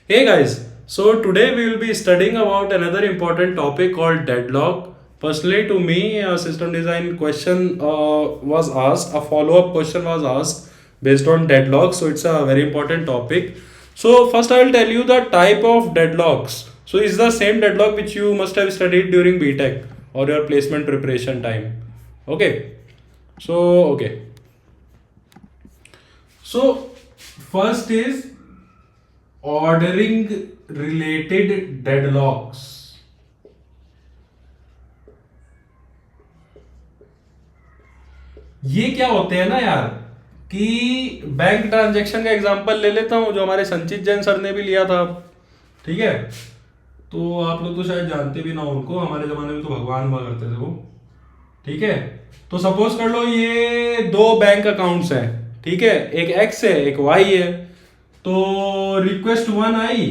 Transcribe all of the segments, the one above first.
Hey guys, so today we will be studying about another important topic called deadlock. Personally, to me, a system design question was asked, a follow up question was asked based on deadlock. So it's a very important topic. So first, I will tell you the type of deadlocks. So it's the same deadlock which you must have studied during BTech or your placement preparation time. Okay. Okay. So first is ordering related deadlocks. ये क्या होते हैं ना यार कि bank transaction का example ले लेता हूं जो हमारे संचित जैन सर ने भी लिया था। ठीक है, तो आप लोग तो शायद जानते भी ना हो उनको, हमारे जमाने में तो भगवान हुआ करते थे वो। ठीक है, तो सपोज कर लो ये दो बैंक अकाउंट्स हैं। ठीक है, एक एक्स है एक वाई है। तो रिक्वेस्ट वन आई,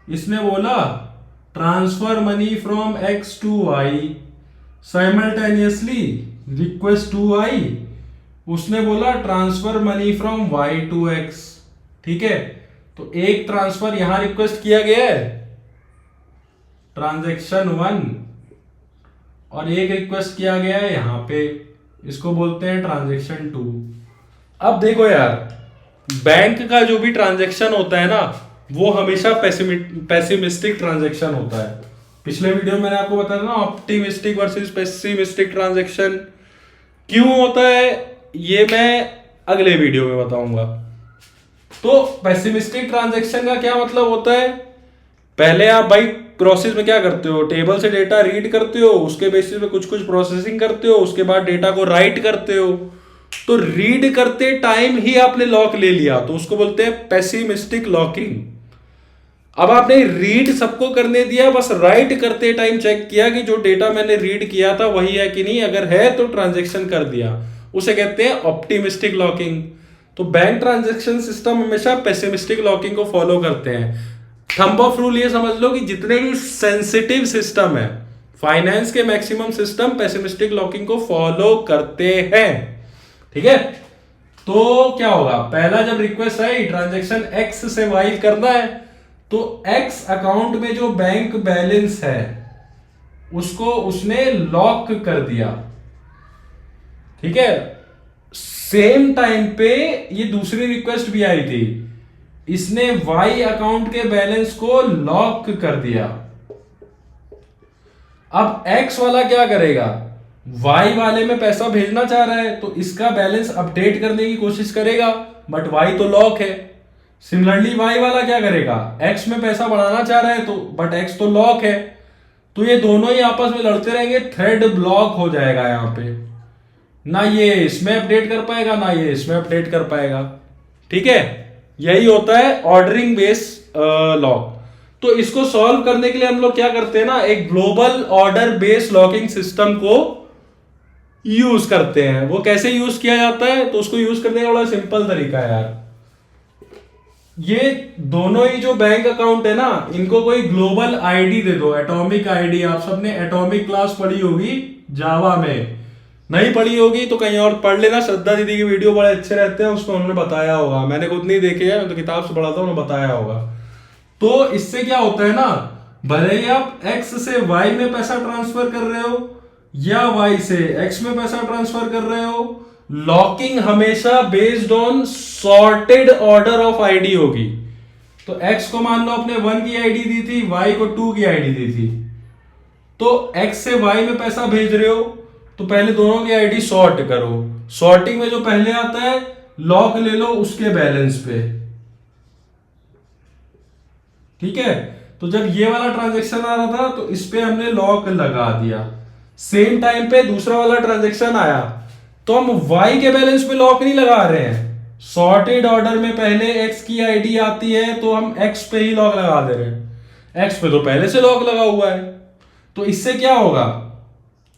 इसने बोला transfer money from X to Y. Simultaneously request to I, उसने बोला transfer money from Y to X. ठीक है, तो एक ट्रांसफर यहां रिक्वेस्ट किया गया है ट्रांजैक्शन वन, और एक रिक्वेस्ट किया गया है यहां पे, इसको बोलते हैं ट्रांजैक्शन टू। अब देखो यार, बैंक का जो भी ट्रांजैक्शन होता है ना वो हमेशा पेसिमिस्टिक ट्रांजैक्शन होता है। पिछले वीडियो में मैंने आपको बताया ना ऑप्टिमिस्टिक वर्सेस पेसिमिस्टिक ट्रांजैक्शन क्यों होता है, ये मैं अगले वीडियो में बताऊंगा। तो पेसिमिस्टिक ट्रांजैक्शन का क्या मतलब होता है, पहले आप भाई प्रोसेस में क्या करते हो, टेबल से डेटा रीड करते हो, उसके बेसिस पे कुछ कुछ प्रोसेसिंग करते हो, उसके बाद डेटा को राइट करते हो। तो रीड करते टाइम ही आपने लॉक ले लिया तो उसको बोलते हैं पेसिमिस्टिक लॉकिंग। अब आपने रीड सबको करने दिया, बस राइट करते टाइम चेक किया कि जो डेटा मैंने रीड किया था वही है कि नहीं, अगर है तो ट्रांजैक्शन कर दिया, उसे कहते हैं ऑप्टिमिस्टिक लॉकिंग। तो बैंक ट्रांजैक्शन सिस्टम हमेशा पेसिमिस्टिक लॉकिंग को फॉलो करते हैं। थंब ऑफ रूल ये समझ लो कि जितने भी सेंसिटिव सिस्टम है फाइनेंस के मैक्सिमम सिस्टम पेसिमिस्टिक लॉकिंग को फॉलो करते हैं। ठीक है, तो क्या होगा, पहला जब रिक्वेस्ट आई ट्रांजैक्शन एक्स से वाई करना है, तो एक्स अकाउंट में जो बैंक बैलेंस है उसको उसने लॉक कर दिया। ठीक है, सेम टाइम पे ये दूसरी रिक्वेस्ट भी आई थी, इसने वाई अकाउंट के बैलेंस को लॉक कर दिया। अब एक्स वाला क्या करेगा, वाई वाले में पैसा भेजना चाह रहा है तो इसका बैलेंस अपडेट करने की कोशिश करेगा, बट वाई तो लॉक है। सिमिलरली वाई वाला क्या करेगा, एक्स में पैसा बढ़ाना चाह रहा है तो, बट एक्स तो लॉक है। तो ये दोनों ही आपस में लड़ते रहेंगे, थ्रेड ब्लॉक हो जाएगा यहां पे, ना ये इसमें अपडेट कर पाएगा ना ये इसमें अपडेट कर पाएगा। ठीक है, यही होता है ऑर्डरिंग बेस लॉक। तो इसको सॉल्व करने के लिए हम लोग क्या करते हैं ना, एक global order base locking system को यूज करते हैं। वो कैसे यूज किया जाता है, तो उसको यूज करने का बड़ा सिंपल तरीका है यार। ये दोनों ही जो बैंक अकाउंट है ना, इनको कोई ग्लोबल आईडी दे दो, एटॉमिक आईडी। आप सबने एटॉमिक क्लास पढ़ी होगी जावा में, नहीं पढ़ी होगी तो कहीं और पढ़ लेना। श्रद्धा दीदी की वीडियो बड़े अच्छे रहते हैं, उसमें उन्होंने बताया होगा, मैंने खुद नहीं देखे हैं, तो किताब से पढ़ा था, उन्होंने बताया होगा। तो इससे क्या होता है ना, भले ही आप एक्स से वाई में पैसा ट्रांसफर कर रहे हो या वाई से एक्स में पैसा ट्रांसफर कर रहे हो, लॉकिंग हमेशा based on sorted order of ID होगी। तो एक्स को मान लो अपने 1 की आईडी दी थी, वाई को 2 की आईडी दी थी, तो एक्स से वाई में पैसा भेज रहे हो तो पहले दोनों की आईडी सॉर्ट करो। सॉर्टिंग में जो पहले आता है लॉक ले लो उसके बैलेंस पे। ठीक है, तो जब ये वाला ट्रांजैक्शन आ रहा था तो इस पे हमने लॉक लगा दिया। सेम टाइम पे दूसरा वाला ट्रांजैक्शन आया तो हम वाई के बैलेंस पे लॉक नहीं लगा रहे हैं, सॉर्टेड ऑर्डर में पहले एक्स की आईडी आती है तो हम एक्स पे ही लॉक लगा दे रहे हैं। एक्स पे तो पहले से लॉक लगा हुआ है। तो इससे क्या होगा,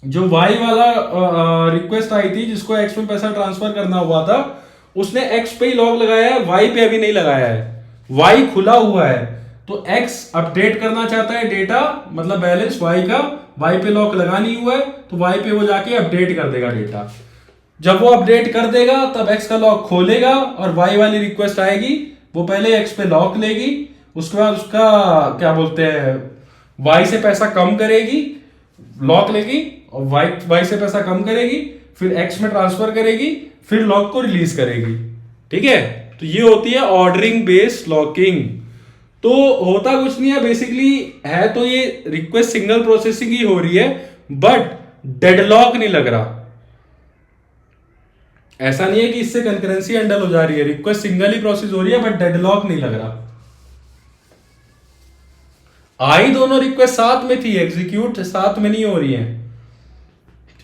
जो वाई वाला रिक्वेस्ट आई थी जिसको एक्स में पैसा ट्रांसफर करना हुआ था, उसने एक्स पे ही लॉक लगाया है, वाई पे अभी नहीं लगाया है, वाई खुला हुआ है। तो एक्स अपडेट करना चाहता है डेटा, मतलब बैलेंस वाई का, वाई पे लॉक लगा नहीं हुआ है, तो वाई पे वो जाके अपडेट कर देगा डेटा। जब वो अपडेट कर देगा तब एक्स का लॉक खोलेगा और वाई वाली रिक्वेस्ट आएगी, वो पहले एक्स पे लॉक लेगी, उसके बाद उसका क्या बोलते हैं, वाई से पैसा कम करेगी, लॉक लेगी, और वाई से पैसा कम करेगी, फिर एक्स में ट्रांसफर करेगी, फिर लॉक को रिलीज करेगी। ठीक है, तो ये होती है ऑर्डरिंग बेस्ड लॉकिंग। तो होता कुछ नहीं है बेसिकली, है तो ये रिक्वेस्ट सिंगल प्रोसेसिंग ही हो रही है, बट डेडलॉक नहीं लग रहा। ऐसा नहीं है कि इससे कंकरेंसी हैंडल हो जा रही है, रिक्वेस्ट सिंगल ही प्रोसेस हो रही है बट डेडलॉक नहीं लग रहा। आई दोनों रिक्वेस्ट साथ में थी, एग्जीक्यूट साथ में नहीं हो रही है।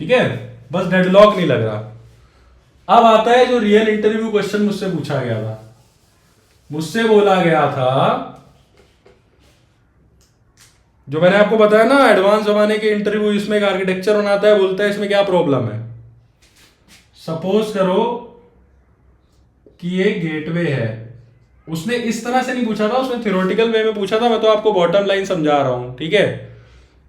ठीक है, बस डेडलॉक नहीं लग रहा। अब आता है जो रियल इंटरव्यू क्वेश्चन मुझसे पूछा गया था। मुझसे बोला गया था, जो मैंने आपको बताया ना एडवांस जमाने के इंटरव्यू, इसमें एक आर्किटेक्चर बनाता है, बोलता है इसमें क्या प्रॉब्लम है। सपोज करो कि ये गेटवे है। उसने इस तरह से नहीं पूछा था, उसने थ्योरेटिकल वे में पूछा था, मैं तो आपको बॉटम लाइन समझा रहा हूं। ठीक है,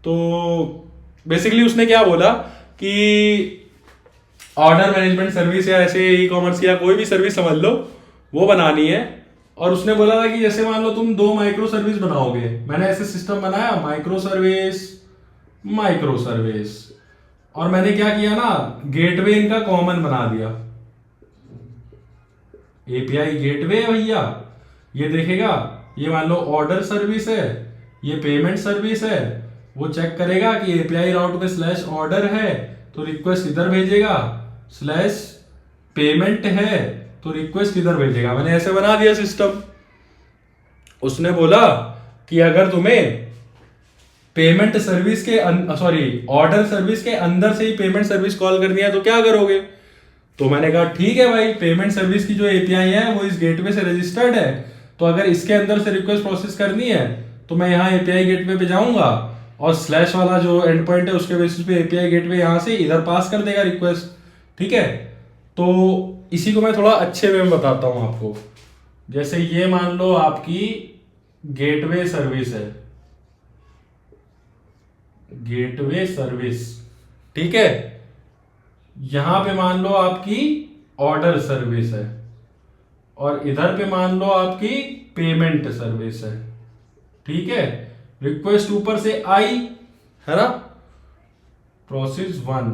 तो बेसिकली उसने क्या बोला कि ऑर्डर मैनेजमेंट सर्विस या ऐसे ई कॉमर्स या कोई भी सर्विस समझ लो, वो बनानी है। और उसने बोला था कि जैसे मान लो तुम 2 माइक्रो सर्विस बनाओगे, मैंने ऐसे सिस्टम बनाया, माइक्रो सर्विस, और मैंने क्या किया ना, गेटवे इनका कॉमन बना दिया। एपीआई गेटवे है भैया, ये देखेगा, ये मान लो ऑर्डर सर्विस है, ये पेमेंट सर्विस है, वो चेक करेगा कि एपीआई राउट में स्लैश ऑर्डर है तो रिक्वेस्ट इधर भेजेगा, स्लैश पेमेंट है तो रिक्वेस्ट इधर भेजेगा। मैंने ऐसे बना दिया सिस्टम। उसने बोला कि अगर तुम्हें पेमेंट सर्विस के ऑर्डर सर्विस के अंदर से ही पेमेंट सर्विस कॉल करनी है तो क्या करोगे। तो मैंने कहा ठीक है भाई, पेमेंट सर्विस की जो एपीआई है वो इस गेटवे से रजिस्टर्ड है, तो अगर इसके अंदर से रिक्वेस्ट प्रोसेस करनी है तो मैं यहाँ एपीआई गेटवे पे जाऊंगा, और स्लैश वाला जो एंड पॉइंट है उसके बेसिस पे एपीआई गेटवे यहाँ से इधर पास कर देगा रिक्वेस्ट। ठीक है, तो इसी को मैं थोड़ा अच्छे वे में बताता हूँ आपको। जैसे ये मान लो आपकी गेटवे सर्विस है, गेटवे सर्विस। ठीक है, यहां पे मान लो आपकी ऑर्डर सर्विस है, और इधर पे मान लो आपकी पेमेंट सर्विस है। ठीक है, रिक्वेस्ट ऊपर से आई है ना, प्रोसेस 1,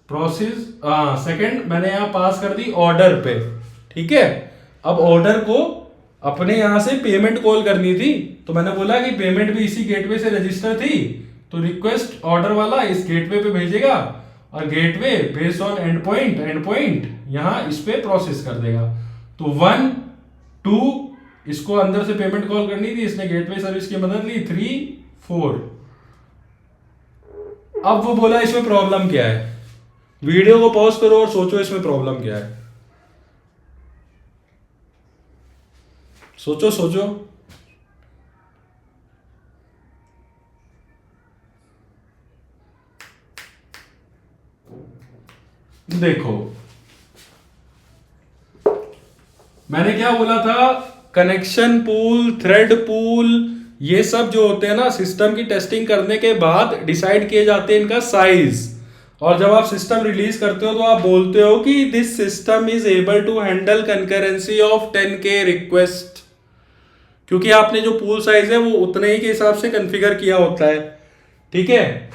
प्रोसेस सेकंड मैंने यहां पास कर दी ऑर्डर पे। ठीक है, अब ऑर्डर को अपने यहां से पेमेंट कॉल करनी थी, तो मैंने बोला कि पेमेंट भी इसी गेटवे से रजिस्टर थी, तो रिक्वेस्ट ऑर्डर वाला इस गेटवे पे भेजेगा, और gateway based on and point यहां इस पे प्रोसेस कर देगा। तो 1 2 इसको अंदर से पेमेंट कॉल करनी थी, इसने गेटवे सर्विस की मदद ली, 3 4। अब वो बोला इसमें प्रॉब्लम क्या है। वीडियो को पॉज करो और सोचो इसमें प्रॉब्लम क्या है। सोचो सोचो। देखो मैंने क्या बोला था, कनेक्शन पूल, थ्रेड पूल, ये सब जो होते हैं ना सिस्टम की टेस्टिंग करने के बाद डिसाइड किए जाते हैं इनका साइज। और जब आप सिस्टम रिलीज करते हो तो आप बोलते हो कि this system is able to handle concurrency of 10K request, क्योंकि आपने जो पूल साइज है वो उतने ही के हिसाब से कॉन्फ़िगर किया होता है। ठीक है,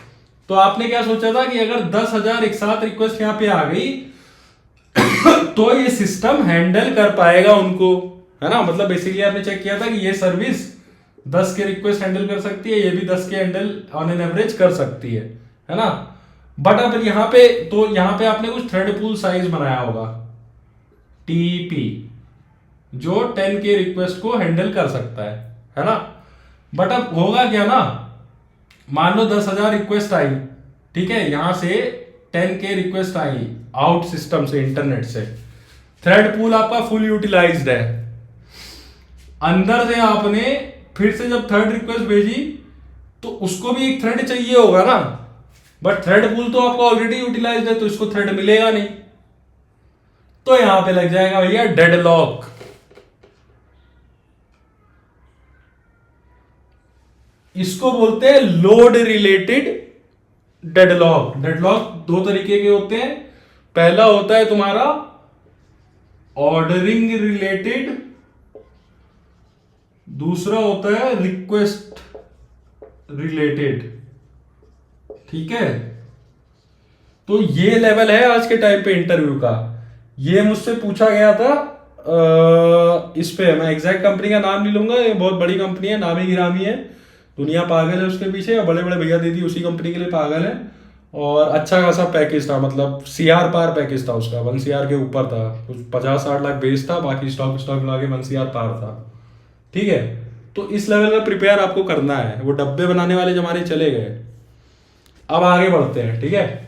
तो आपने क्या सोचा था कि अगर 10,000 एक साथ रिक्वेस्ट यहां पे आ गई तो ये सिस्टम हैंडल कर पाएगा उनको, है ना। मतलब बेसिकली आपने चेक किया था कि ये सर्विस 10 के रिक्वेस्ट हैंडल कर सकती है, ये भी 10 के हैंडल ऑन एन एवरेज कर सकती है ना। बट अब यहां पे तो यहां पे आपने कुछ थ्रेड पूल साइज बनाया होगा टीपी, जो 10 के रिक्वेस्ट को हैंडल कर सकता है ना। बट अब होगा क्या ना, मान लो 10,000 रिक्वेस्ट आई, ठीक है, यहां से 10K रिक्वेस्ट आई आउट सिस्टम से, इंटरनेट से, थ्रेड पूल आपका फुल यूटिलाइज्ड है। अंदर से आपने फिर से जब थर्ड रिक्वेस्ट भेजी तो उसको भी एक थ्रेड चाहिए होगा ना, बट थ्रेड पूल तो आपका ऑलरेडी यूटिलाइज्ड है तो इसको थ्रेड मिलेगा नहीं, तो यहां पे लग जाएगा भैया डेडलॉक। इसको बोलते हैं लोड रिलेटेड डेडलॉक। डेडलॉक 2 तरीके के होते हैं। पहला होता है तुम्हारा ऑर्डरिंग रिलेटेड दूसरा होता है रिक्वेस्ट रिलेटेड। ठीक है, तो ये लेवल है आज के टाइम पे इंटरव्यू का। ये मुझसे पूछा गया था इस पे, मैं एग्जैक्ट कंपनी का नाम नहीं लूंगा, ये बहुत बड़ी कंपनी है, नामी गिरामी है, दुनिया पागल है उसके पीछे, और बड़े बड़े भैया दीदी उसी कंपनी के लिए पागल है। और अच्छा खासा पैकेज था, मतलब सीआर पार पैकेज था उसका, 1 CR के ऊपर था, कुछ 50-60 लाख बेस था, बाकी स्टॉक स्टॉक मिला के 1 CR पार था। ठीक है, तो इस लेवल का प्रिपेयर आपको करना है। वो डब्बे बनाने वाले जमाने चले गए, अब आगे बढ़ते हैं। ठीक है,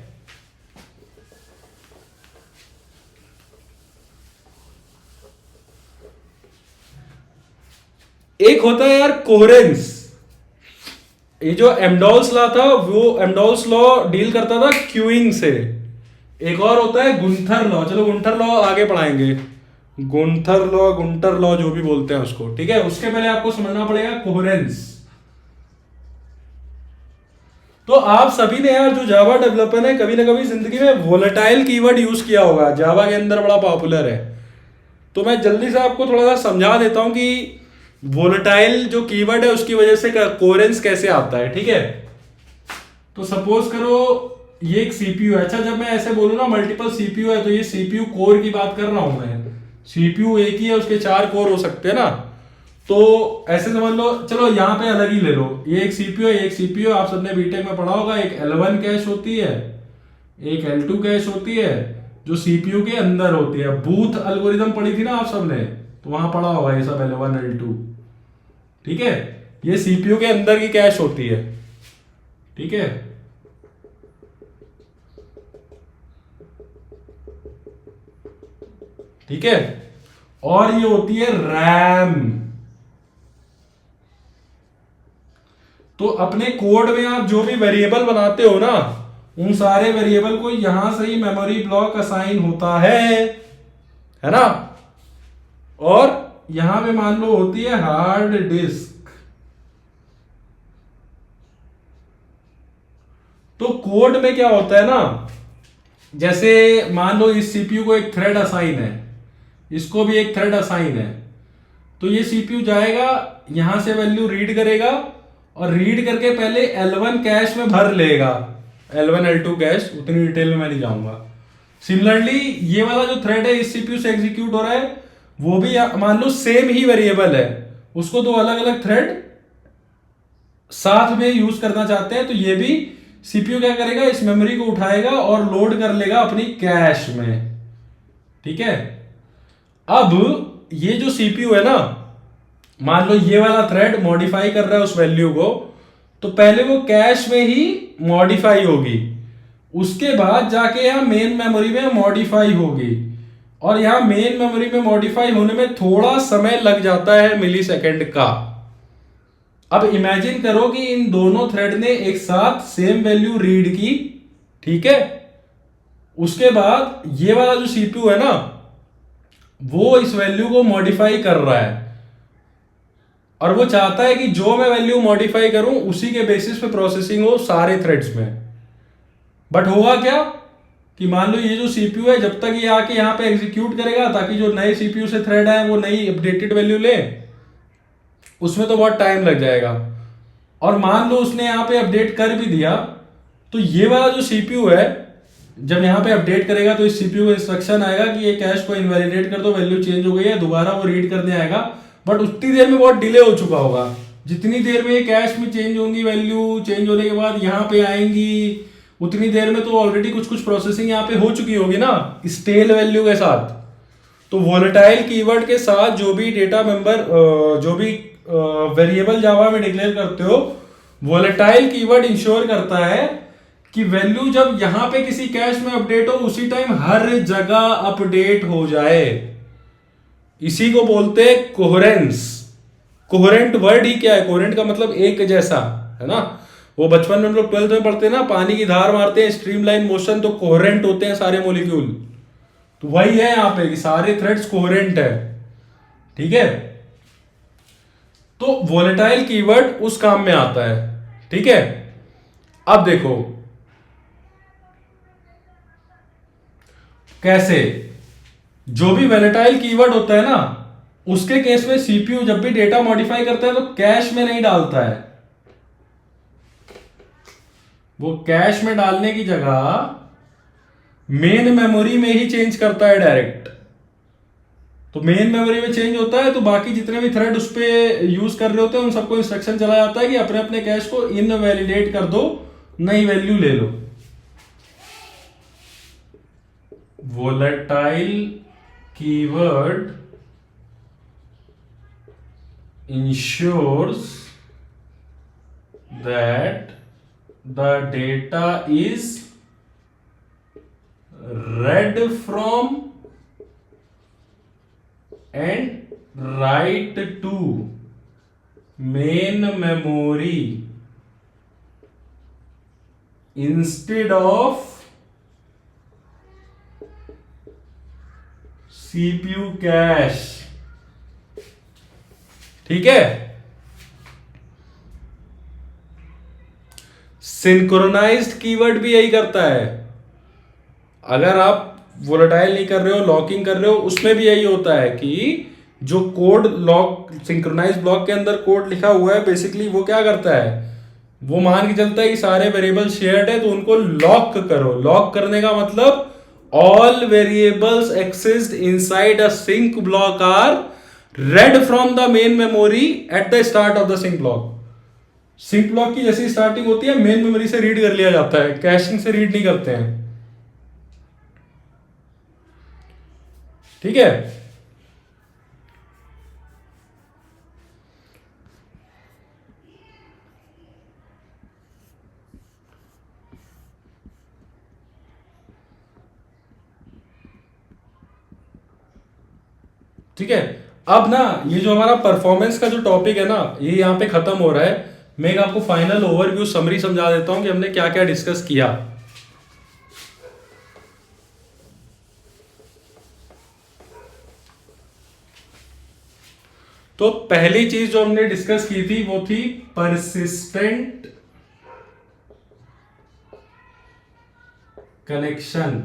एक होता है यार कोहेरेंस। ये जो एमडोल्स लॉ था, वो एमडोल्स लॉ डील करता था क्यूइंग से। एक और होता है गुंथर लॉ, चलो गुंथर लॉ आगे पढ़ाएंगे, गुंथर लॉ जो भी बोलते हैं उसको। ठीक है, उसके पहले आपको समझना पड़ेगा कोहेरेंस। तो आप सभी ने यार जो जावा डेवलपर है, कभी ना कभी जिंदगी में वोलेटाइल कीवर्ड यूज किया होगा, जावा के अंदर बड़ा पॉपुलर है। तो मैं जल्दी से आपको थोड़ा सा समझा देता हूं कि वोलेटाइल जो कीवर्ड है उसकी वजह से कोहेरेंस कैसे आता है। ठीक है, तो सपोज करो ये एक सीपीयू है। अच्छा, जब मैं ऐसे बोलूँ ना मल्टीपल सीपीयू है, तो ये सीपीयू कोर की बात कर रहा हूं मैं। सीपीयू एक ही है, उसके 4 कोर हो सकते हैं ना। तो ऐसे समझ लो, चलो यहाँ पे अलग ही ले लो, ये एक सीपीयू है, एक सीपीयू आप सबने बीटेक में पढ़ा होगा, एक L1 कैश होती है, एक L2 कैश होती है, जो सीपीयू के अंदर होती है। बूथ एल्गोरिदम पढ़ी थी ना आप सबने, तो वहां पढ़ा होगा ये सब L1 L2। ठीक है, ये सीपीयू के अंदर की कैश होती है। ठीक है, ठीक है, और ये होती है रैम। तो अपने कोड में आप जो भी वेरिएबल बनाते हो ना, उन सारे वेरिएबल को यहां से ही मेमोरी ब्लॉक असाइन होता है ना। और यहां पे मान लो होती है हार्ड डिस्क। तो कोड में क्या होता है ना, जैसे मान लो इस सीपीयू को एक थ्रेड असाइन है, इसको भी एक थ्रेड असाइन है, तो ये सीपीयू जाएगा यहां से वैल्यू रीड करेगा, और रीड करके पहले L1 कैश में भर लेगा, L1 L2 कैश, उतनी डिटेल में मैं नहीं जाऊंगा। सिमिलरली ये वाला जो थ्रेड है इस सीपीयू से एग्जीक्यूट हो रहा है, वो भी मान लो सेम ही वेरिएबल है, उसको दो अलग अलग थ्रेड साथ में यूज करना चाहते हैं, तो ये भी सीपीयू क्या करेगा, इस मेमोरी को उठाएगा और लोड कर लेगा अपनी कैश में। ठीक है, अब ये जो सीपीयू है ना, मान लो ये वाला थ्रेड मॉडिफाई कर रहा है उस वैल्यू को, तो पहले वो कैश में ही मॉडिफाई होगी, उसके बाद जाके यहां मेन मेमोरी में मॉडिफाई होगी, और यहां मेन मेमोरी में मॉडिफाई होने में थोड़ा समय लग जाता है मिलीसेकंड का। अब इमेजिन करो कि इन दोनों थ्रेड ने एक साथ सेम वैल्यू रीड की। ठीक है, उसके बाद ये वाला जो सीपीयू है ना, वो इस वैल्यू को मॉडिफाई कर रहा है, और वो चाहता है कि जो मैं वैल्यू मॉडिफाई करूं उसी के बेसिस पे प्रोसेसिंग हो सारे थ्रेड्स में। बट होगा क्या कि मान लो ये जो सीपीयू है, जब तक ये आके यहां पे एग्जीक्यूट करेगा ताकि जो नए सीपीयू से थ्रेड है वो नई अपडेटेड वैल्यू ले, उसमें तो बहुत टाइम लग जाएगा। और मान लो उसने यहां पे अपडेट कर भी दिया, तो ये वाला जो सीपीयू है जब यहां पे अपडेट करेगा तो इस सीपीयू को इंस्ट्रक्शन आएगा कि ये कैश को इनवैलिडेट कर दो, वैल्यू चेंज हो गई है, दोबारा वो रीड करने आएगा। बट उतनी देर में बहुत डिले हो चुका होगा, जितनी देर में ये कैश में चेंज होंगी, वैल्यू चेंज होने के बाद यहाँ पे आएंगी, उतनी देर में तो ऑलरेडी कुछ कुछ प्रोसेसिंग यहाँ पे हो चुकी होगी ना स्टेल वैल्यू के साथ। तो वोलेटाइल कीवर्ड के साथ जो भी डेटा मेंबर, जो भी वेरिएबल जावा में डिक्लेयर करते हो, वोलेटाइल कीवर्ड इंश्योर करता है कि वैल्यू जब यहां पे किसी कैश में अपडेट हो उसी टाइम हर जगह अपडेट हो जाए। इसी को बोलते हैं कोहेरेंस। कोहेरेंट वर्ड ही क्या है, कोहेरेंट का मतलब एक जैसा, है ना। वो बचपन में हम लोग 12th में पढ़ते हैं ना, पानी की धार मारते हैं स्ट्रीमलाइन मोशन, तो कोहेरेंट होते हैं सारे मॉलिक्यूल। तो वही है यहां पे कि सारे थ्रेड्स कोहेरेंट है। ठीक है, तो वोलेटाइल कीवर्ड उस काम में आता है। ठीक है, अब देखो कैसे, जो भी वोलेटाइल कीवर्ड होता है ना, उसके केस में सीपीयू जब भी डेटा मॉडिफाई करता है तो कैश में नहीं डालता है, वो कैश में डालने की जगह मेन मेमोरी में ही चेंज करता है डायरेक्ट। तो मेन मेमोरी में चेंज होता है तो बाकी जितने भी थ्रेड उस पर यूज कर रहे होते हैं उन सबको इंस्ट्रक्शन चला जाता है कि अपने अपने कैश को इनवैलिडेट कर दो, नई वैल्यू ले लो। Volatile keyword ensures that the data is read from and write to main memory instead of CPU cache। ठीक है। सिंक्रोनाइज्ड कीवर्ड भी यही करता है। अगर आप वोलेटाइल नहीं कर रहे हो, लॉकिंग कर रहे हो, उसमें भी यही होता है कि जो कोड लॉक सिंक्रोनाइज ब्लॉक के अंदर कोड लिखा हुआ है बेसिकली वो क्या करता है, वो मान के चलता है कि सारे वेरिएबल शेयर्ड है तो उनको लॉक करो। लॉक करने का मतलब all variables exist inside a sync block are read from the main memory at the start of the sync block। Sync block की जैसी स्टार्टिंग होती है मेन मेमोरी से रीड कर लिया जाता है, कैशिंग से रीड नहीं करते हैं। ठीक है। ठीक है। अब ना ये जो हमारा परफॉर्मेंस का जो टॉपिक है ना ये यहां पे खत्म हो रहा है। मैं एक आपको फाइनल ओवरव्यू समरी समझा देता हूं कि हमने क्या क्या डिस्कस किया। तो पहली चीज जो हमने डिस्कस की थी वो थी persistent connection.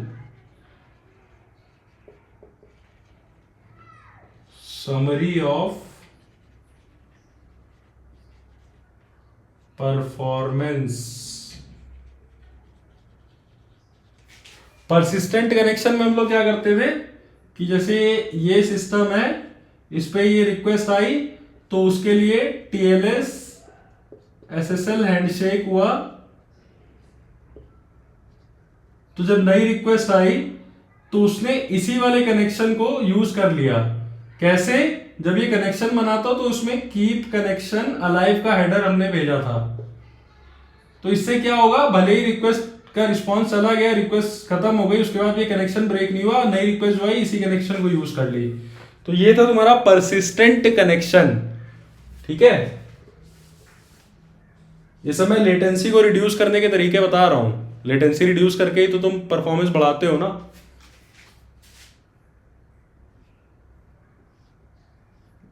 Summary of performance. Persistent connection में हम लोग क्या करते थे कि जैसे ये सिस्टम है, इस पे ये रिक्वेस्ट आई तो उसके लिए टीएलएस एसएसएल हैंडशेक हुआ। तो जब नई रिक्वेस्ट आई तो उसने इसी वाले कनेक्शन को यूज कर लिया। कैसे? जब ये कनेक्शन बना था तो उसमें कीप कनेक्शन अलाइव का हेडर हमने भेजा था। तो इससे क्या होगा, भले ही रिक्वेस्ट का रिस्पांस चला गया, रिक्वेस्ट खत्म हो गई, उसके बाद ये कनेक्शन ब्रेक नहीं हुआ, नई रिक्वेस्ट जो आई इसी कनेक्शन को यूज कर ली। तो ये था तुम्हारा परसिस्टेंट कनेक्शन। ठीक है। ये सब मैं लेटेंसी को रिड्यूस करने के तरीके बता रहा हूं। लेटेंसी रिड्यूस करके ही तो तुम परफॉर्मेंस बढ़ाते हो ना।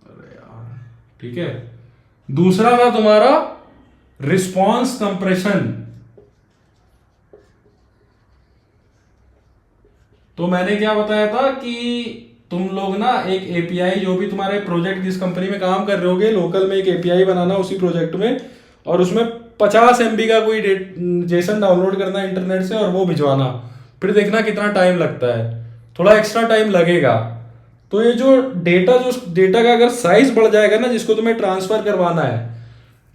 अरे यार, ठीक है। दूसरा था तुम्हारा रिस्पांस कंप्रेशन। तो मैंने क्या बताया था कि तुम लोग ना एक एपीआई, जो भी तुम्हारे प्रोजेक्ट जिस कंपनी में काम कर रहे होगे लोकल में, एक एपीआई बनाना उसी प्रोजेक्ट में, और उसमें 50 MB का कोई जेसन डाउनलोड करना इंटरनेट से और वो भिजवाना। फिर देखना कितना टाइम लगता है, थोड़ा एक्स्ट्रा टाइम लगेगा। तो ये जो डेटा का अगर साइज बढ़ जाएगा ना, जिसको तुम्हें ट्रांसफर करवाना है,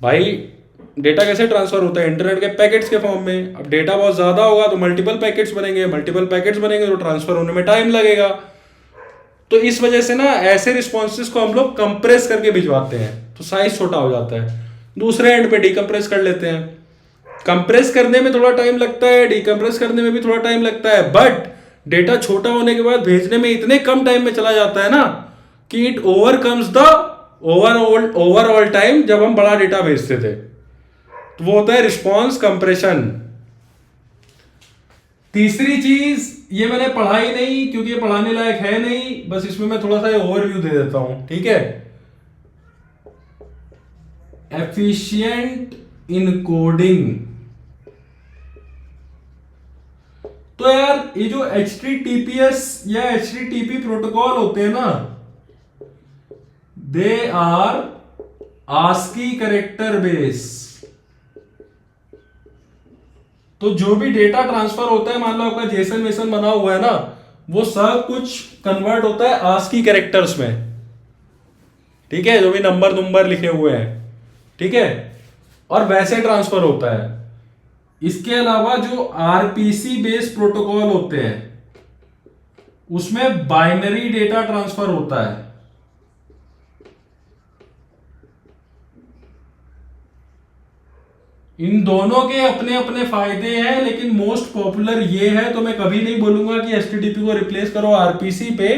भाई डेटा कैसे ट्रांसफर होता है? इंटरनेट के पैकेट्स के फॉर्म में। अब डेटा बहुत ज्यादा होगा तो मल्टीपल पैकेट्स बनेंगे तो ट्रांसफर होने में टाइम लगेगा। तो इस वजह से ना ऐसे रिस्पॉन्सेस को हम लोग कंप्रेस करके भिजवाते हैं तो साइज छोटा हो जाता है। दूसरे एंड पे डिकम्प्रेस कर लेते हैं। कंप्रेस करने में थोड़ा टाइम लगता है, डिकम्प्रेस करने में भी थोड़ा टाइम लगता है, बट डेटा छोटा होने के बाद भेजने में इतने कम टाइम में चला जाता है ना कि it overcomes the overall time जब हम बड़ा डेटा भेजते थे। तो वो होता है रिस्पॉन्स कंप्रेशन। तीसरी चीज ये मैंने पढ़ाई नहीं क्योंकि ये पढ़ाने लायक है नहीं, बस इसमें मैं थोड़ा सा ओवरव्यू दे देता हूं। ठीक है। Efficient encoding. तो यार ये जो HTTPS या HTTP प्रोटोकॉल होते हैं ना, they are ASCII character base. तो जो भी डेटा ट्रांसफर होता है, मान लो आपका जेसन वेसन बना हुआ है ना, वो सब कुछ कन्वर्ट होता है आस्की कैरेक्टर्स में। ठीक है, जो भी नंबर लिखे हुए हैं, ठीक है, और वैसे ट्रांसफर होता है। इसके अलावा जो आरपीसी बेस्ड प्रोटोकॉल होते हैं उसमें बाइनरी डेटा ट्रांसफर होता है। इन दोनों के अपने अपने फायदे हैं, लेकिन मोस्ट पॉपुलर ये है, तो मैं कभी नहीं बोलूंगा कि एचटीटीपी को रिप्लेस करो आरपीसी पे,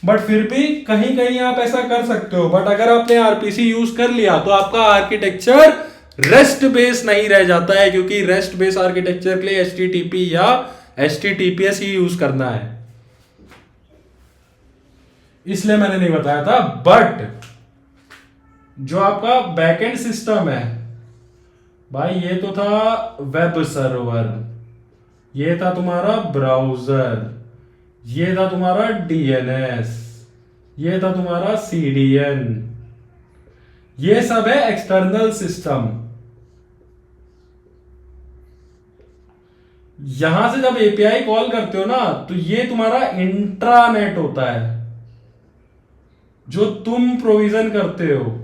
बट फिर भी कहीं कहीं आप ऐसा कर सकते हो। बट अगर आपने आरपीसी यूज कर लिया तो आपका आर्किटेक्चर रेस्ट बेस नहीं रह जाता है, क्योंकि रेस्ट बेस आर्किटेक्चर के लिए एचटीटीपी या एचटीटीपीएस ही यूज करना है, इसलिए मैंने नहीं बताया था। बट जो आपका बैकएंड सिस्टम है भाई, ये तो था वेब सर्वर, ये था तुम्हारा ब्राउजर, ये था तुम्हारा डीएनएस, ये था तुम्हारा सीडीएन, ये सब है एक्सटर्नल सिस्टम। यहां से जब एपीआई कॉल करते हो ना, तो ये तुम्हारा इंट्रानेट होता है जो तुम प्रोविजन करते हो।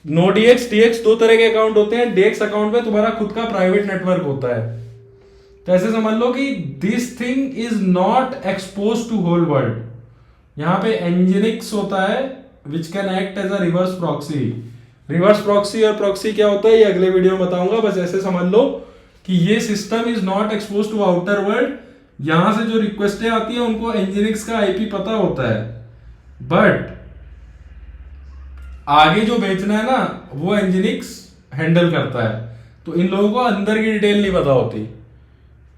नोडीएक्स डीएक्स दो तरह के अकाउंट होते हैं। डीएक्स अकाउंट में तुम्हारा खुद का प्राइवेट नेटवर्क होता है, तो ऐसे समझ लो कि this thing is not expose to whole world. यहां पे एनजिनिक्स होता है which can act as a reverse proxy. Reverse proxy और प्रॉक्सी क्या होता है ये अगले वीडियो में बताऊंगा। बस ऐसे समझ लो कि ये system is not expose to outer world. यहां से जो रिक्वेस्टें आती है उनको एनजिनिक्स का आईपी पता होता है, बट आगे जो बेचना है ना वो एनजिनिक्स हैंडल करता है, तो इन लोगों को अंदर की डिटेल नहीं पता होती।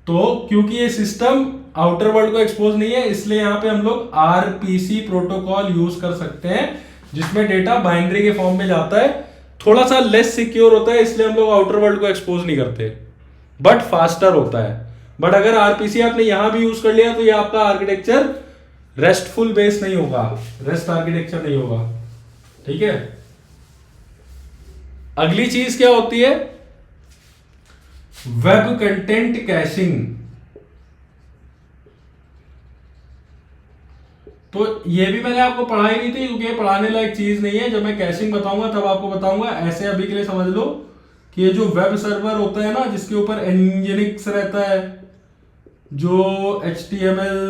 तो क्योंकि ये सिस्टम आउटर वर्ल्ड को एक्सपोज नहीं है, इसलिए यहां पे हम लोग आरपीसी प्रोटोकॉल यूज कर सकते हैं, जिसमें डेटा बाइनरी के फॉर्म में जाता है। थोड़ा सा लेस सिक्योर होता है, इसलिए हम लोग आउटर वर्ल्ड को एक्सपोज नहीं करते, बट फास्टर होता है। बट अगर आरपीसी आपने यहां भी यूज कर लिया तो ये आपका आर्किटेक्चर रेस्टफुल बेस नहीं होगा, रेस्ट आर्किटेक्चर नहीं होगा। ठीक है, अगली चीज क्या होती है? Web content caching. तो ये भी मैंने आपको पढ़ाई नहीं थी, क्योंकि ये पढ़ाने लायक चीज नहीं है। जब मैं कैशिंग बताऊंगा तब आपको बताऊंगा। ऐसे अभी के लिए समझ लो कि ये जो वेब सर्वर होता है ना, जिसके ऊपर एनजिनिक्स रहता है, जो HTML,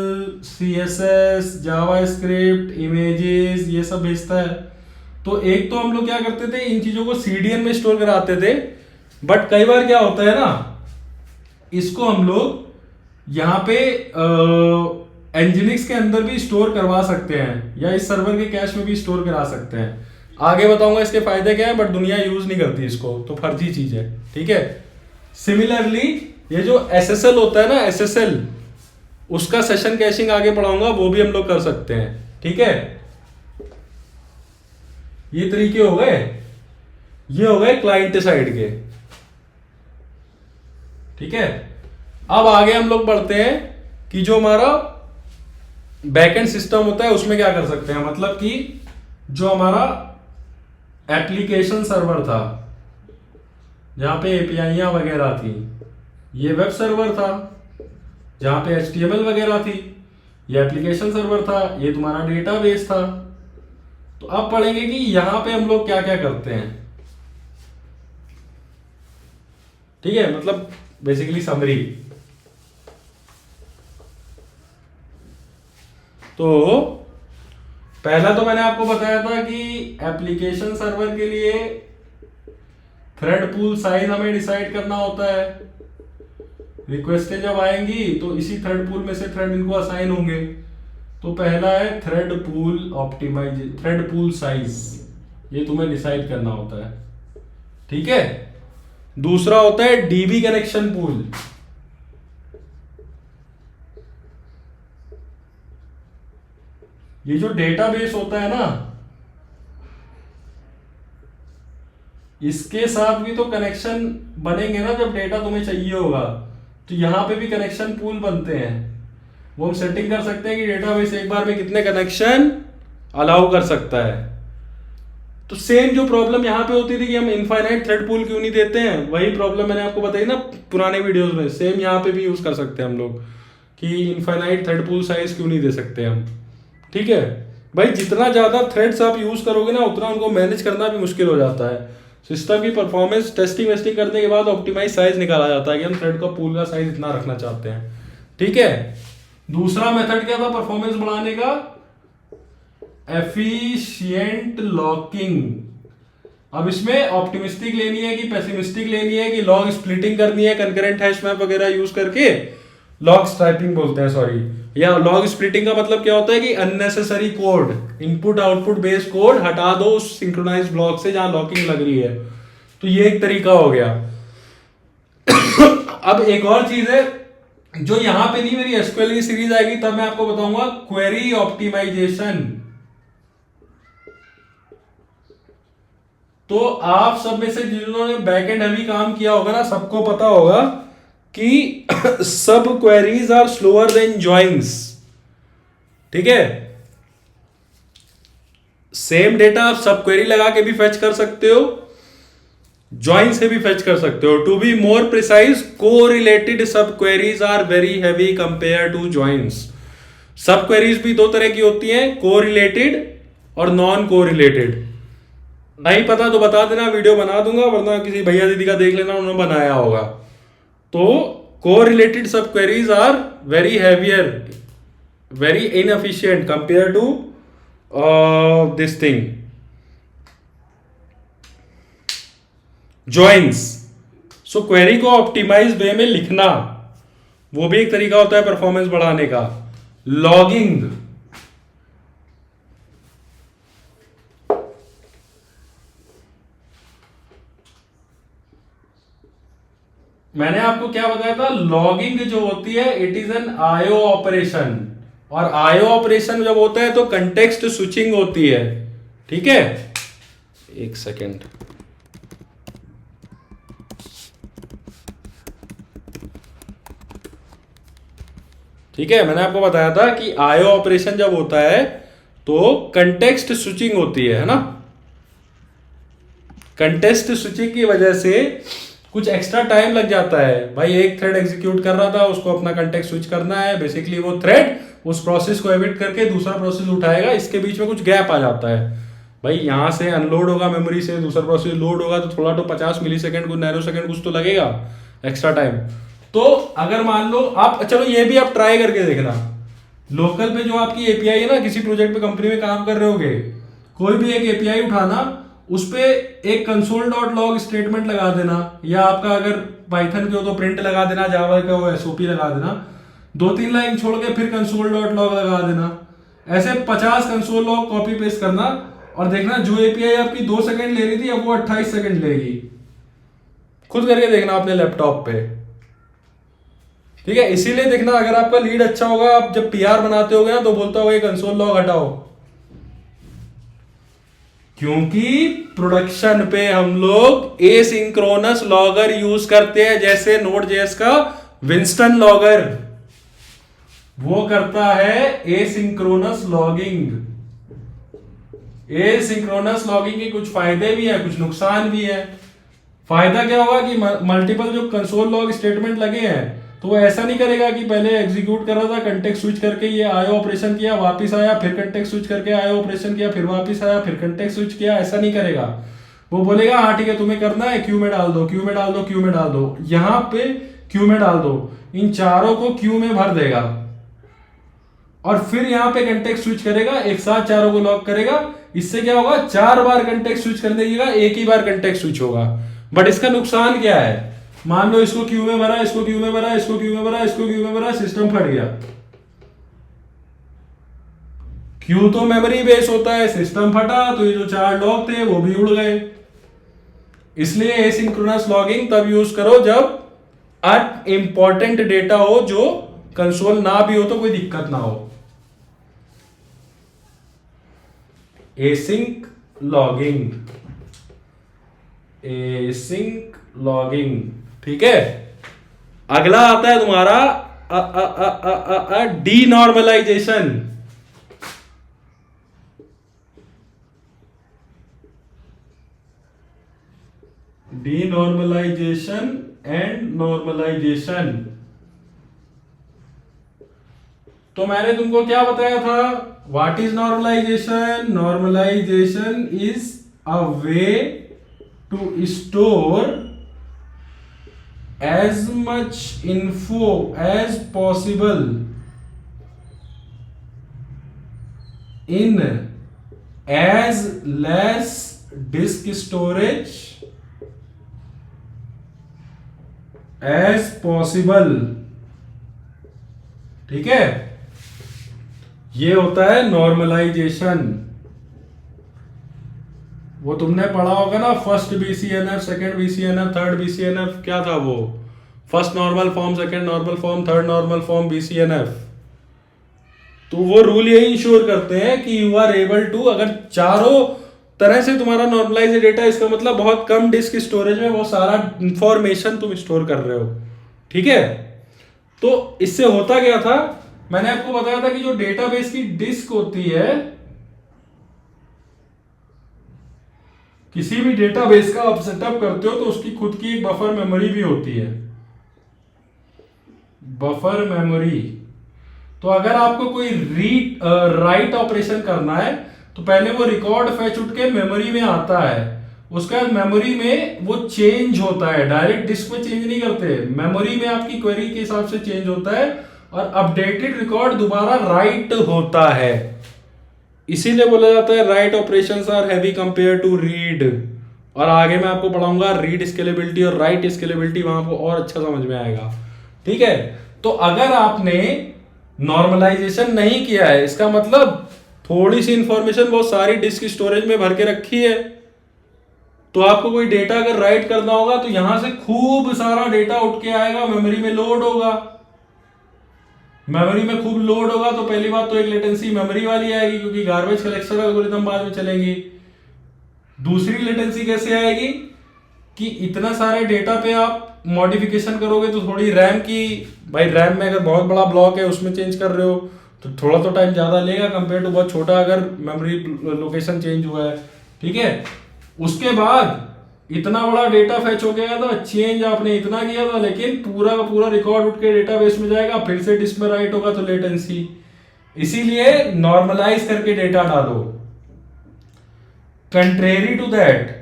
CSS, जावास्क्रिप्ट, इमेजेस ये सब भेजता है, तो एक तो हम लोग क्या करते थे, इन चीजों को CDN में स्टोर कराते थे। बट कई बार क्या होता है ना, इसको हम लोग यहाँ पे एनजिनिक्स के अंदर भी स्टोर करवा सकते हैं, या इस सर्वर के कैश में भी स्टोर करा सकते हैं। आगे बताऊंगा इसके फायदे क्या है, बट दुनिया यूज नहीं करती इसको, तो फर्जी चीज है। ठीक है, सिमिलरली ये जो SSL होता है ना, SSL, उसका सेशन कैशिंग आगे पढ़ाऊंगा, वो भी हम लोग कर सकते हैं। ठीक है, ये तरीके हो गए, ये हो गए क्लाइंट साइड के। ठीक है, अब आगे हम लोग बढ़ते हैं कि जो हमारा बैकएंड सिस्टम होता है उसमें क्या कर सकते हैं। मतलब कि जो हमारा एप्लीकेशन सर्वर था, जहां पे एपीआईयां वगैरह थी, ये वेब सर्वर था। जहां पे HTML वगैरह थी, ये एप्लीकेशन सर्वर था। ये तुम्हारा डेटाबेस था। तो अब पढ़ेंगे कि यहां पे हम लोग क्या क्या करते हैं। ठीक है, मतलब बेसिकली समरी। तो पहला तो मैंने आपको बताया था कि एप्लीकेशन सर्वर के लिए थ्रेड पूल साइज हमें डिसाइड करना होता है। रिक्वेस्टें जब आएंगी तो इसी थ्रेड पूल में से थ्रेड इनको असाइन होंगे। तो पहला है thread pool optimise, thread pool size, ये तुम्हें डिसाइड करना होता है। ठीक है, दूसरा होता है डीबी कनेक्शन पूल। ये जो डेटाबेस होता है ना, इसके साथ भी तो कनेक्शन बनेंगे ना जब डेटा तुम्हें चाहिए होगा। तो यहां पे भी कनेक्शन पूल बनते हैं। वो हम सेटिंग कर सकते हैं कि डेटाबेस एक बार में कितने कनेक्शन अलाउ कर सकता है। तो सेम जो प्रॉब्लम यहाँ पे होती थी कि हम इनफाइनाइट थ्रेड पूल क्यों नहीं देते हैं, वही प्रॉब्लम मैंने आपको बताई ना पुराने वीडियोस में, सेम यहाँ पे भी यूज कर सकते हैं हम लोग कि इनफाइनाइट थ्रेड पूल साइज क्यों नहीं दे सकते हम। ठीक है भाई, जितना ज्यादा थ्रेड्स आप यूज करोगे ना उतना उनको मैनेज करना भी मुश्किल हो जाता है। सिस्टम की परफॉर्मेंस टेस्टिंग वेस्टिंग करने के बाद ऑप्टिमाइज साइज निकाला जाता है कि हम थ्रेड का पूल का साइज इतना रखना चाहते हैं। ठीक है, दूसरा मेथड क्या था परफॉर्मेंस बढ़ाने का, एफिशिएंट लॉकिंग। अब इसमें ऑप्टिमिस्टिक लेनी है कि पेसिमिस्टिक लेनी है कि लॉग स्प्लिटिंग करनी है कंकरेंट हैश मैप वगैरह यूज करके, लॉग स्ट्राइपिंग बोलते हैं सॉरी, या लॉग स्प्लिटिंग का मतलब क्या होता है कि unnecessary code, input output based code हटा दो उस सिंक्रोनाइज ब्लॉक से जहां लॉकिंग लग रही है। तो ये एक तरीका हो गया। अब एक और चीज है जो यहां पे नहीं, मेरी एसक्यूएल की सीरीज आएगी तब मैं आपको बताऊंगा, क्वेरी ऑप्टिमाइजेशन। तो आप सब में से जिन्होंने बैकएंड हैवी काम किया होगा ना, सबको पता होगा कि सब queries are slower than joins. ठीक है, सेम डेटा आप सब क्वेरी लगा के भी फेच कर सकते हो, ज्वाइन से भी फेच कर सकते हो। To be more precise, correlated सब queries are very heavy compare to joins. Sub queries भी दो तरह की होती हैं, कोरिलेटेड और नॉन कोरिलेटेड। नहीं पता तो बता देना, वीडियो बना दूंगा, वरना किसी भैया दीदी का देख लेना, उन्होंने बनाया होगा। तो कोरिलेटेड सब queries are very heavier, very inefficient compare to this thing joins. So query को ऑप्टिमाइज वे में लिखना वो भी एक तरीका होता है परफॉर्मेंस बढ़ाने का। लॉगिंग, मैंने आपको क्या बताया था, लॉगिंग जो होती है it is an IO operation, और आईओ ऑपरेशन जब होता है तो कंटेक्स्ट स्विचिंग होती है। ठीक है, एक सेकेंड, ठीक है, मैंने आपको बताया था कि आईओ ऑपरेशन जब होता है तो कंटेक्स्ट स्विचिंग होती है ना। कंटेक्स्ट स्विचिंग की वजह से कुछ एक्स्ट्रा टाइम लग जाता है भाई। एक थ्रेड एग्जीक्यूट कर रहा था, उसको अपना कंटेक्स्ट स्विच करना है, बेसिकली वो थ्रेड उस प्रोसेस को एविट करके दूसरा प्रोसेस उठाएगा, इसके बीच में कुछ गैप आ जाता है भाई। यहां से अनलोड होगा मेमोरी से, दूसरा प्रोसेस लोड होगा तो थोड़ा तो 50 मिली सेकेंड, कुछ नैनो सेकेंड कुछ तो लगेगा एक्स्ट्रा टाइम। तो अगर मान लो आप, चलो ये भी आप ट्राई करके देखना, लोकल पे जो आपकी एपीआई है ना, किसी प्रोजेक्ट पे कंपनी में काम कर रहे होगे, कोई भी एक एपीआई उठाना, उस पे एक कंसोल डॉट लॉग स्टेटमेंट लगा देना, या आपका अगर पाइथन के हो तो प्रिंट लगा देना, जावा का हो एसओपी लगा देना, 2-3 लाइन छोड़ के फिर कंसोल डॉट लॉग लगा देना। ऐसे 50 कंसोल लॉग कॉपी पेस्ट करना और देखना जो एपीआई आपकी 2 सेकंड ले रही थी अब वो 28 सेकंड लेगी। खुद करके देखना अपने लैपटॉप पे। ठीक है, इसीलिए देखना अगर आपका लीड अच्छा होगा, आप जब पीआर बनाते होगे ना तो बोलता होगा ये कंसोल लॉग हटाओ, क्योंकि प्रोडक्शन पे हम लोग एसिंक्रोनस लॉगर यूज करते हैं, जैसे नोड.जेएस का विंस्टन लॉगर वो करता है एसिंक्रोनस लॉगिंग। एसिंक्रोनस लॉगिंग के कुछ फायदे भी है, कुछ नुकसान भी है। फायदा क्या होगा कि मल्टीपल जो कंसोल लॉग स्टेटमेंट लगे हैं तो वो ऐसा नहीं करेगा कि पहले एग्जीक्यूट कर रहा था, कंटेक्स्ट स्विच करके ये आईओ ऑपरेशन किया, वापस आया, फिर कंटेक्स्ट स्विच करके आईओ ऑपरेशन किया, फिर वापस आया, फिर कंटेक्स्ट स्विच किया, ऐसा नहीं करेगा। वो बोलेगा हाँ ठीक है तुम्हें करना है, क्यू में डाल दो, क्यू में डाल दो, क्यू में डाल दो, यहां पे क्यू में डाल दो, इन चारों को क्यू में भर देगा और फिर यहां पे कंटेक्स्ट स्विच करेगा, एक साथ चारों को लॉक करेगा। इससे क्या होगा, 4 बार कंटेक्स्ट स्विच करने दीजिएगा, एक ही बार कंटेक्स्ट स्विच होगा। बट इसका नुकसान क्या है, मान लो इसको क्यू में भरा, इसको क्यू में भरा, इसको क्यू में भरा, इसको क्यू में भरा, सिस्टम फट गया। क्यू तो मेमोरी बेस होता है, सिस्टम फटा तो ये जो 4 लॉग थे वो भी उड़ गए। इसलिए एसिंक्रोनस लॉगिंग तब यूज करो जब इंपॉर्टेंट डेटा हो, जो कंसोल ना भी हो तो कोई दिक्कत ना हो। एसिंक लॉगिंग, एसिंक लॉगिंग, ठीक है। अगला आता है तुम्हारा डीनॉर्मलाइजेशन। Denormalisation and normalisation. तो मैंने तुमको क्या बताया था, what is normalization? Normalization is a way to store as much info as possible in as less disk storage as possible। ठीक है, ये होता है नॉर्मलाइजेशन। वो तुमने पढ़ा होगा ना, first BCNF, second BCNF, third BCNF, क्या था वो? First normal form, second normal form, third normal form, BCNF. तो वो रूल यही इंश्योर करते हैं कि यू आर एबल टू, अगर चारों तरह से तुम्हारा नॉर्मलाइज डेटा, इसका मतलब बहुत कम डिस्क स्टोरेज में वो सारा इंफॉर्मेशन तुम स्टोर कर रहे हो। ठीक है, तो इससे होता क्या था, मैंने आपको बताया था कि जो डेटाबेस की डिस्क होती है, किसी भी डेटाबेस का आप सेटअप करते हो तो उसकी खुद की एक बफर मेमोरी भी होती है, बफर मेमोरी। तो अगर आपको कोई रीड राइट ऑपरेशन करना है तो पहले वो रिकॉर्ड फेच उठ के मेमोरी में आता है, उसके बाद मेमोरी में वो चेंज होता है, डायरेक्ट डिस्क में चेंज नहीं करते, मेमोरी में आपकी क्वेरी के हिसाब से चेंज होता है और अपडेटेड रिकॉर्ड दोबारा राइट होता है। इसीलिए बोला जाता है write operations are heavy compare to read. और आगे मैं आपको पढ़ाऊंगा रीड स्केलेबिलिटी और राइट स्केलेबिलिटी, वहां पर और अच्छा समझ में आएगा। ठीक है, तो अगर आपने नॉर्मलाइजेशन नहीं किया है, इसका मतलब थोड़ी सी इंफॉर्मेशन बहुत सारी डिस्क स्टोरेज में भर के रखी है, तो आपको कोई डेटा अगर राइट करना होगा तो यहां से खूब सारा डेटा उठ के आएगा, मेमोरी में लोड होगा। मेमोरी में खूब लोड होगा तो पहली बात तो एक लेटेंसी मेमोरी वाली आएगी, क्योंकि गार्बेज कलेक्शन एल्गोरिथम बाद में चलेंगी। दूसरी लेटेंसी कैसे आएगी कि इतना सारे डेटा पे आप मॉडिफिकेशन करोगे तो थोड़ी रैम की, भाई रैम में अगर बहुत बड़ा ब्लॉक है उसमें चेंज कर रहे हो तो थोड़ा तो टाइम ज्यादा लेगा कंपेयर टू बहुत छोटा अगर मेमोरी लोकेशन चेंज हुआ है। ठीक है, उसके बाद इतना बड़ा डेटा फैच हो गया था, चेंज आपने इतना किया था, लेकिन पूरा का पूरा रिकॉर्ड उठ के डेटाबेस में जाएगा, फिर से डिस्क में राइट होगा तो लेटेंसी। इसीलिए नॉर्मलाइज करके डेटा डालो। कंट्रेरी टू दैट,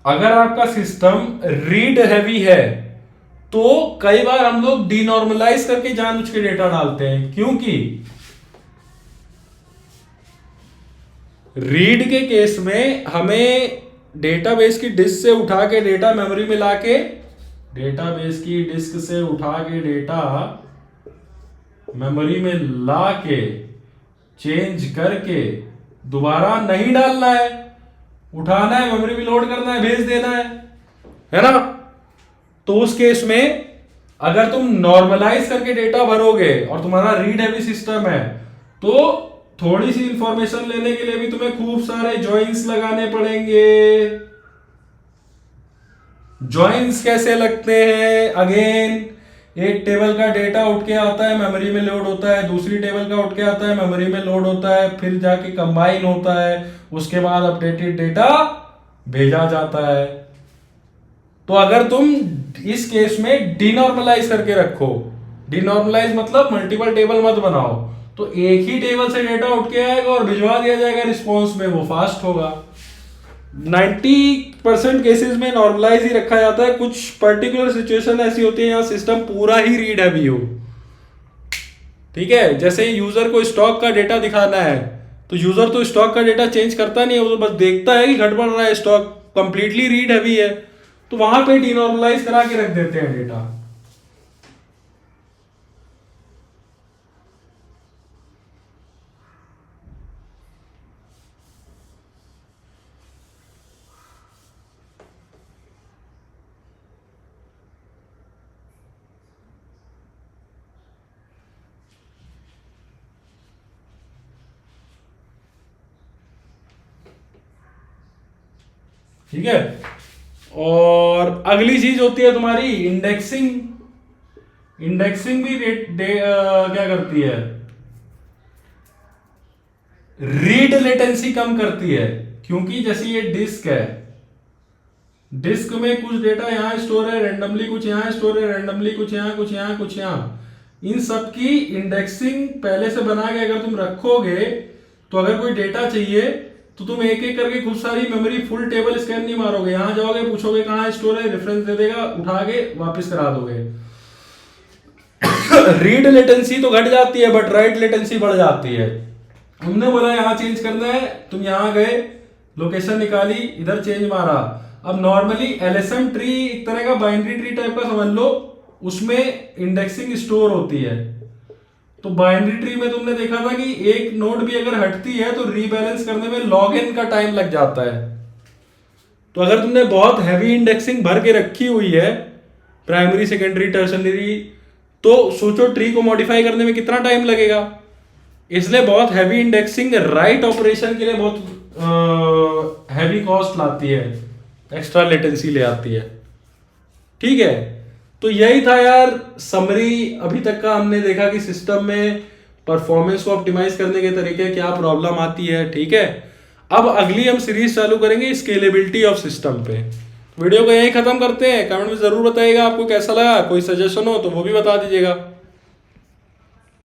अगर आपका सिस्टम रीड हैवी है तो कई बार हम लोग डीनॉर्मलाइज करके जानबूझ के डेटा डालते हैं, क्योंकि रीड के केस में हमें डेटाबेस की डिस्क से उठा के डेटा मेमोरी में लाके, डेटाबेस की डिस्क से उठा के डेटा मेमोरी में ला के चेंज करके दोबारा नहीं डालना है, उठाना है, मेमोरी में लोड करना है, भेज देना है ना। तो उस केस में अगर तुम नॉर्मलाइज करके डेटा भरोगे और तुम्हारा रीड हैवी सिस्टम है तो थोड़ी सी इंफॉर्मेशन लेने के लिए भी तुम्हें खूब सारे जॉइंस लगाने पड़ेंगे। जॉइंस कैसे लगते हैं? अगेन, एक टेबल का डेटा उठ के आता है, मेमोरी में लोड होता है, दूसरी टेबल का उठ के आता है, मेमोरी में लोड होता है, फिर जाके कंबाइन होता है, उसके बाद अपडेटेड डेटा भेजा जाता है। तो अगर तुम इस केस में डिनॉर्मलाइज करके रखो, डिनॉर्मलाइज मतलब मल्टीपल टेबल मत बनाओ, तो एक ही टेबल से डेटा उठ के आएगा और भिजवा दिया जाएगा रिस्पॉन्स में, वो फास्ट होगा। 90% केसेस में नॉर्मलाइज ही रखा जाता है। कुछ पर्टिकुलर सिचुएशन ऐसी होती है यहाँ सिस्टम पूरा ही रीड हैवी हो। ठीक है, जैसे यूजर को स्टॉक का डेटा दिखाना है तो यूजर तो स्टॉक का डेटा चेंज करता नहीं है, वो तो बस देखता है कि गड़बड़ रहा है, स्टॉक कंप्लीटली रीड हैवी है, तो वहां पे डिनॉर्मलाइज करा के रख देते हैं डेटा। ठीक है, और अगली चीज होती है तुम्हारी इंडेक्सिंग। इंडेक्सिंग भी क्या करती है? रीड लेटेंसी कम करती है, क्योंकि जैसे ये डिस्क है, डिस्क में कुछ डेटा यहाँ स्टोर है रैंडमली, कुछ यहाँ स्टोर है रैंडमली, कुछ यहाँ कुछ यहाँ कुछ यहाँ। इन सब की इंडेक्सिंग पहले से बना के अगर तुम रखोगे तो अगर कोई डेटा चाहिए तो तुम एक एक करके खूब सारी मेमोरी फुल टेबल स्कैन नहीं मारोगे, यहाँ जाओगे पूछोगे कहाँ स्टोर है, रेफरेंस दे देगा, उठा के वापस करा दोगे। रीड लेटेंसी तो घट जाती है बट राइट लेटेंसी बढ़ जाती है। हमने बोला यहाँ चेंज करना है, तुम यहाँ गए, लोकेशन निकाली, इधर चेंज मारा। अब नॉर्मली एलएसएम ट्री एक तरह का बाइनरी ट्री टाइप का समझ लो, उसमें इंडेक्सिंग स्टोर होती है। तो बाइनरी ट्री में तुमने देखा था कि एक नोड भी अगर हटती है तो रीबैलेंस करने में लॉग इन का टाइम लग जाता है। तो अगर तुमने बहुत हैवी इंडेक्सिंग भर के रखी हुई है प्राइमरी सेकेंडरी टर्सनरी, तो सोचो ट्री को मॉडिफाई करने में कितना टाइम लगेगा। इसलिए बहुत हैवी इंडेक्सिंग राइट ऑपरेशन के लिए बहुत हैवी कॉस्ट लाती है, एक्स्ट्रा लेटेंसी ले आती है। ठीक है, तो यही था यार समरी। अभी तक का हमने देखा कि सिस्टम में परफॉर्मेंस को ऑप्टिमाइज करने के तरीके क्या प्रॉब्लम आती है। ठीक है, अब अगली हम सीरीज चालू करेंगे स्केलेबिलिटी ऑफ सिस्टम पे। वीडियो को यहीं खत्म करते हैं। कमेंट में जरूर बताइएगा आपको कैसा लगा, कोई सजेशन हो तो वो भी बता दीजिएगा।